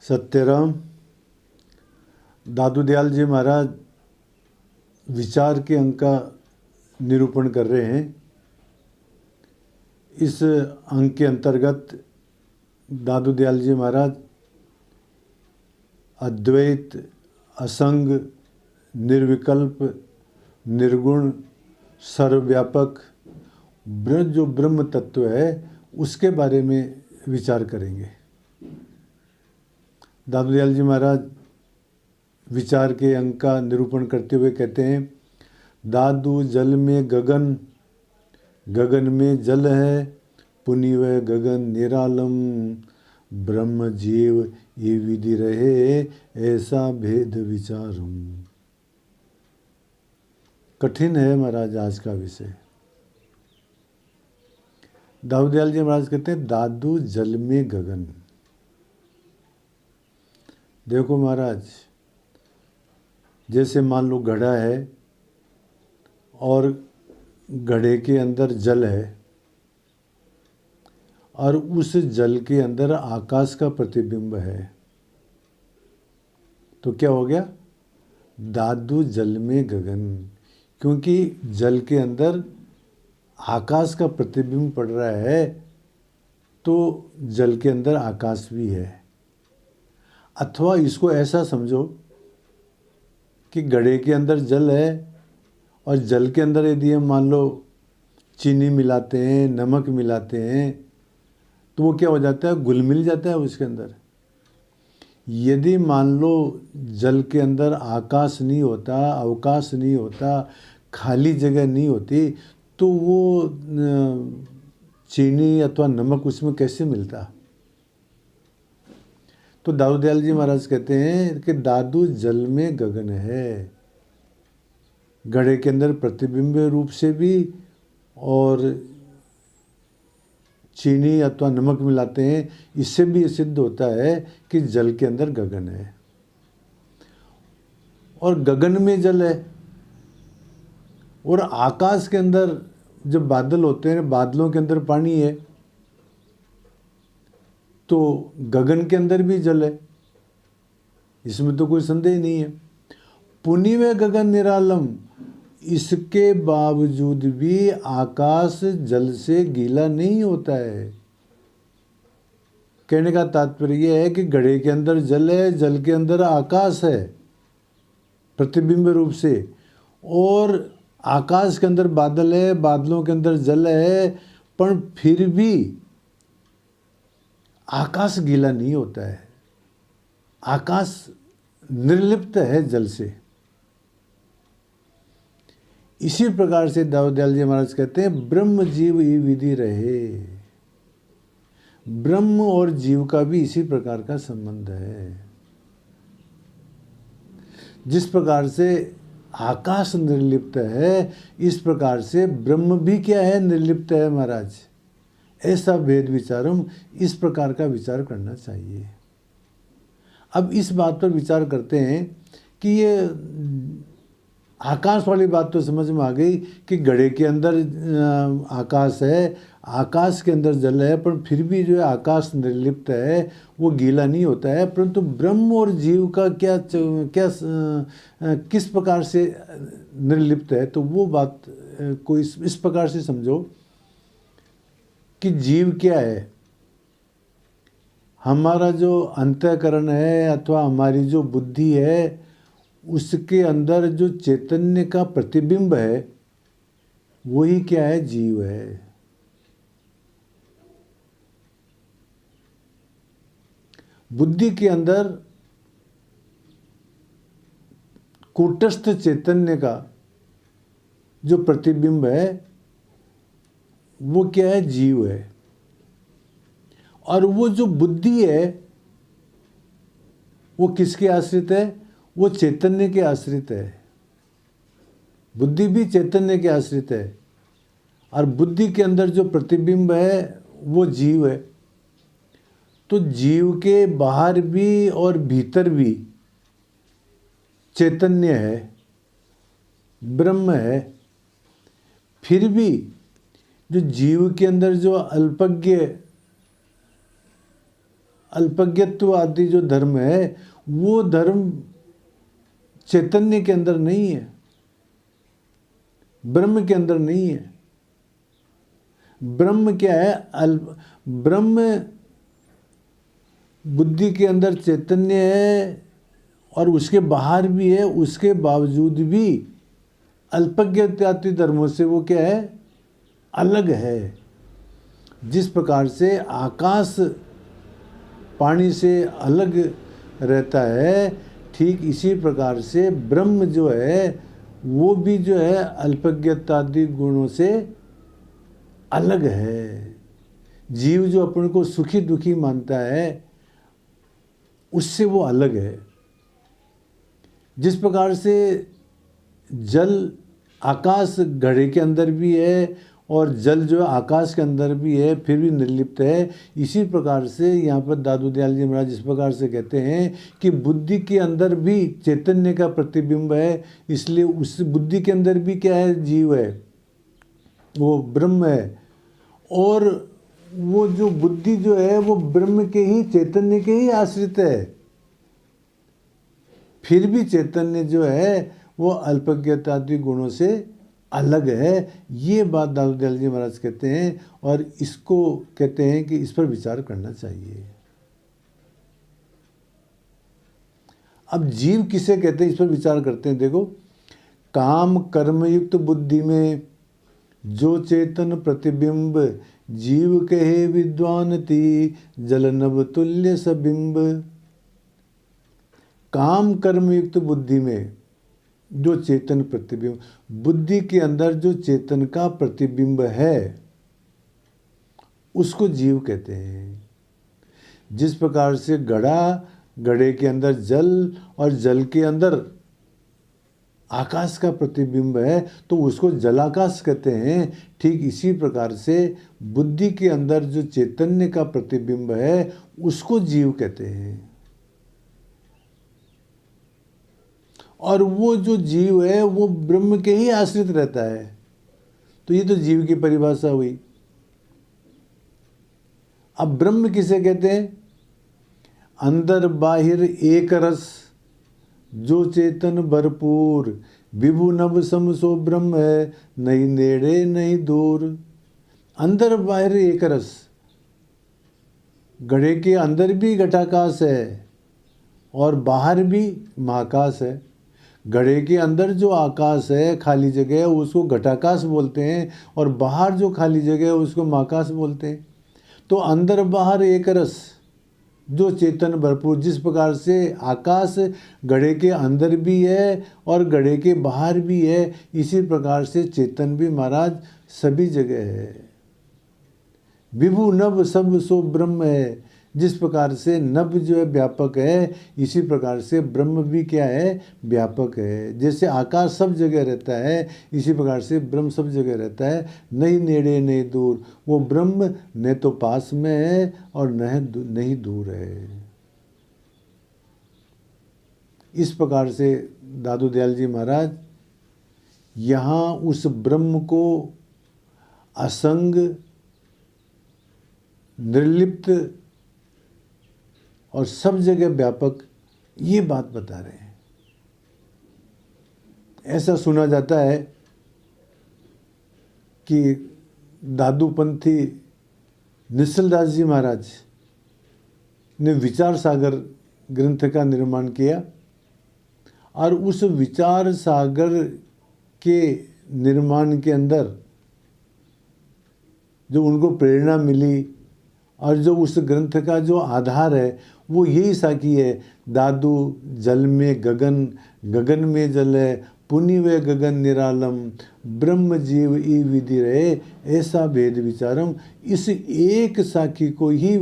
सत्यराम दादू दयाल जी महाराज विचार के अंक का निरूपण कर रहे हैं। इस अंक के अंतर्गत दादू दयाल जी महाराज अद्वैत, असंग, निर्विकल्प, निर्गुण, सर्वव्यापक जो ब्रह्म तत्व है उसके बारे में विचार करेंगे। दादू दयाल जी महाराज विचार के अंक का निरूपण करते हुए कहते हैं, दादू जल में गगन, गगन में जल है, पुनिव गगन निरालम, ब्रह्म जीव ये विधि रहे, ऐसा भेद विचारम। कठिन है महाराज आज का विषय। दादू दयाल जी महाराज कहते हैं, दादू जल में गगन। देखो महाराज, जैसे मान लो घड़ा है और घड़े के अंदर जल है और उस जल के अंदर आकाश का प्रतिबिंब है, तो क्या हो गया? दादू जल में गगन। क्योंकि जल के अंदर आकाश का प्रतिबिंब पड़ रहा है तो जल के अंदर आकाश भी है। अथवा इसको ऐसा समझो कि घड़े के अंदर जल है और जल के अंदर यदि हम मान लो चीनी मिलाते हैं, नमक मिलाते हैं, तो वो क्या हो जाता है? घुल मिल जाता है उसके अंदर। यदि मान लो जल के अंदर आकाश नहीं होता, अवकाश नहीं होता, खाली जगह नहीं होती, तो वो चीनी अथवा नमक उसमें कैसे मिलता? तो दादू दयाल जी महाराज कहते हैं कि दादू जल में गगन है। घड़े के अंदर प्रतिबिंब रूप से भी और चीनी अथवा नमक मिलाते हैं, इससे भी सिद्ध होता है कि जल के अंदर गगन है। और गगन में जल है और आकाश के अंदर जब बादल होते हैं, बादलों के अंदर पानी है, तो गगन के अंदर भी जल है, इसमें तो कोई संदेह नहीं है। पुनिव गगन निरालम, इसके बावजूद भी आकाश जल से गीला नहीं होता है। कहने का तात्पर्य यह है कि घड़े के अंदर जल है, जल के अंदर आकाश है प्रतिबिंब रूप से, और आकाश के अंदर बादल है, बादलों के अंदर जल है, पर फिर भी आकाश गीला नहीं होता है। आकाश निर्लिप्त है जल से। इसी प्रकार से दादू दयाल जी महाराज कहते हैं, ब्रह्म जीव ये विधि रहे। ब्रह्म और जीव का भी इसी प्रकार का संबंध है। जिस प्रकार से आकाश निर्लिप्त है, इस प्रकार से ब्रह्म भी क्या है? निर्लिप्त है महाराज। ऐसा भेद विचारम, इस प्रकार का विचार करना चाहिए। अब इस बात पर विचार करते हैं कि ये आकाश वाली बात तो समझ में आ गई कि घड़े के अंदर आकाश है, आकाश के अंदर जल है, पर फिर भी जो है आकाश निर्लिप्त है, वो गीला नहीं होता है। परंतु ब्रह्म और जीव का किस प्रकार से निर्लिप्त है, तो वो बात को इस प्रकार से समझो कि जीव क्या है? हमारा जो अंतःकरण है अथवा हमारी जो बुद्धि है, उसके अंदर जो चैतन्य का प्रतिबिंब है, वही क्या है? जीव है। बुद्धि के अंदर कूटस्थ चैतन्य का जो प्रतिबिंब है, वो क्या है? जीव है। और वो जो बुद्धि है, वो किसके आश्रित है? वो चैतन्य के आश्रित है। बुद्धि भी चैतन्य के आश्रित है, और बुद्धि के अंदर जो प्रतिबिंब है वो जीव है। तो जीव के बाहर भी और भीतर भी चैतन्य है, ब्रह्म है। फिर भी जो जीव के अंदर जो अल्पज्ञ अल्पज्ञत्व आदि जो धर्म है वो धर्म चैतन्य के अंदर नहीं है, ब्रह्म के अंदर नहीं है। ब्रह्म क्या है? ब्रह्म बुद्धि के अंदर चैतन्य है और उसके बाहर भी है, उसके बावजूद भी अल्पज्ञाति धर्मों से वो क्या है? अलग है। जिस प्रकार से आकाश पानी से अलग रहता है, ठीक इसी प्रकार से ब्रह्म जो है वो भी जो है अल्पज्ञाति गुणों से अलग है। जीव जो अपने को सुखी दुखी मानता है उससे वो अलग है। जिस प्रकार से जल आकाश घड़े के अंदर भी है और जल जो है आकाश के अंदर भी है, फिर भी निर्लिप्त है, इसी प्रकार से यहाँ पर दादू दयाल जी महाराज इस प्रकार से कहते हैं कि बुद्धि के अंदर भी चैतन्य का प्रतिबिंब है, इसलिए उस बुद्धि के अंदर भी क्या है? जीव है, वो ब्रह्म है। और वो जो बुद्धि जो है वो ब्रह्म के ही, चैतन्य के ही आश्रित है, फिर भी चैतन्य जो है वो अल्पज्ञाति गुणों से अलग है। ये बात दादू दयाल जी महाराज कहते हैं और इसको कहते हैं कि इस पर विचार करना चाहिए। अब जीव किसे कहते हैं, इस पर विचार करते हैं। देखो, काम कर्मयुक्त बुद्धि में जो चेतन प्रतिबिंब जीव कहे विद्वान ती जल नभ तुल्य सबिंब। काम कर्मयुक्त बुद्धि में जो चेतन प्रतिबिंब, बुद्धि के अंदर जो चेतन का प्रतिबिंब है उसको जीव कहते हैं। जिस प्रकार से घड़े के अंदर जल और जल के अंदर आकाश का प्रतिबिंब है तो उसको जलाकाश कहते हैं, ठीक इसी प्रकार से बुद्धि के अंदर जो चैतन्य का प्रतिबिंब है उसको जीव कहते हैं। और वो जो जीव है वो ब्रह्म के ही आश्रित रहता है। तो ये तो जीव की परिभाषा हुई। अब ब्रह्म किसे कहते हैं? अंदर बाहिर एक रस जो चेतन भरपूर विभु नभ सम सो ब्रह्म है, नहीं नेड़े नहीं दूर। अंदर बाहिर एक रस, घड़े के अंदर भी घटाकाश है और बाहर भी महाकाश है। घड़े के अंदर जो आकाश है, खाली जगह है, उसको घटाकाश बोलते हैं और बाहर जो खाली जगह है उसको महाकाश बोलते हैं। तो अंदर बाहर एक रस जो चेतन भरपूर, जिस प्रकार से आकाश घड़े के अंदर भी है और घड़े के बाहर भी है, इसी प्रकार से चेतन भी महाराज सभी जगह है। विभु नभ सब सो ब्रह्म है। जिस प्रकार से नभ जो है व्यापक है, इसी प्रकार से ब्रह्म भी क्या है? व्यापक है। जैसे आकाश सब जगह रहता है, इसी प्रकार से ब्रह्म सब जगह रहता है। नहीं नेड़े नहीं दूर, वो ब्रह्म न तो पास में है और नहीं दूर है। इस प्रकार से दादू दयाल जी महाराज यहाँ उस ब्रह्म को असंग, निर्लिप्त और सब जगह व्यापक ये बात बता रहे हैं। ऐसा सुना जाता है कि दादूपंथी निश्चलदास जी महाराज ने विचार सागर ग्रंथ का निर्माण किया और उस विचार सागर के निर्माण के अंदर जो उनको प्रेरणा मिली और जो उस ग्रंथ का जो आधार है वो यही साखी है, दादू जल में गगन, गगन में जल है, पुनि व गगन निरालम, ब्रह्म जीव ई विधि रहे, ऐसा भेद विचारम। इस एक साखी को ही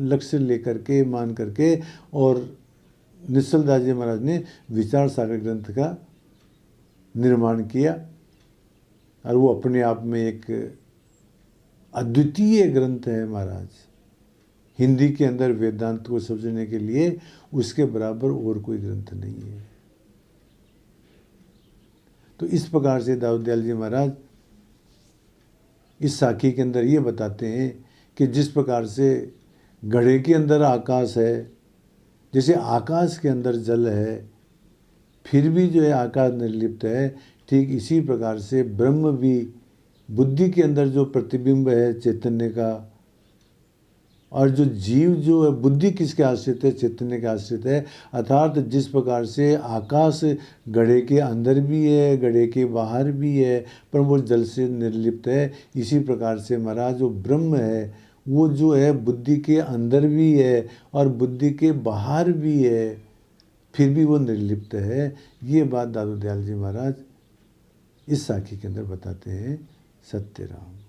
लक्ष्य लेकर के, मान करके और निश्चलदास जी महाराज ने विचार सागर ग्रंथ का निर्माण किया और वो अपने आप में एक अद्वितीय ग्रंथ है महाराज। हिंदी के अंदर वेदांत को समझने के लिए उसके बराबर और कोई ग्रंथ नहीं है। तो इस प्रकार से दादू दयाल जी महाराज इस साखी के अंदर ये बताते हैं कि जिस प्रकार से घड़े के अंदर आकाश है, जैसे आकाश के अंदर जल है, फिर भी जो है आकाश निर्लिप्त है, ठीक इसी प्रकार से ब्रह्म भी बुद्धि के अंदर जो प्रतिबिंब है चैतन्य का, और जो जीव जो है बुद्धि किसके आश्रित है, चैतन्य के आश्रित है। अर्थात जिस प्रकार से आकाश घड़े के अंदर भी है, घड़े के बाहर भी है, पर वो जल से निर्लिप्त है, इसी प्रकार से महाराज जो ब्रह्म है वो जो है बुद्धि के अंदर भी है और बुद्धि के बाहर भी है, फिर भी वो निर्लिप्त है। ये बात दादू दयाल जी महाराज इस साखी के अंदर बताते हैं। सत्य राम।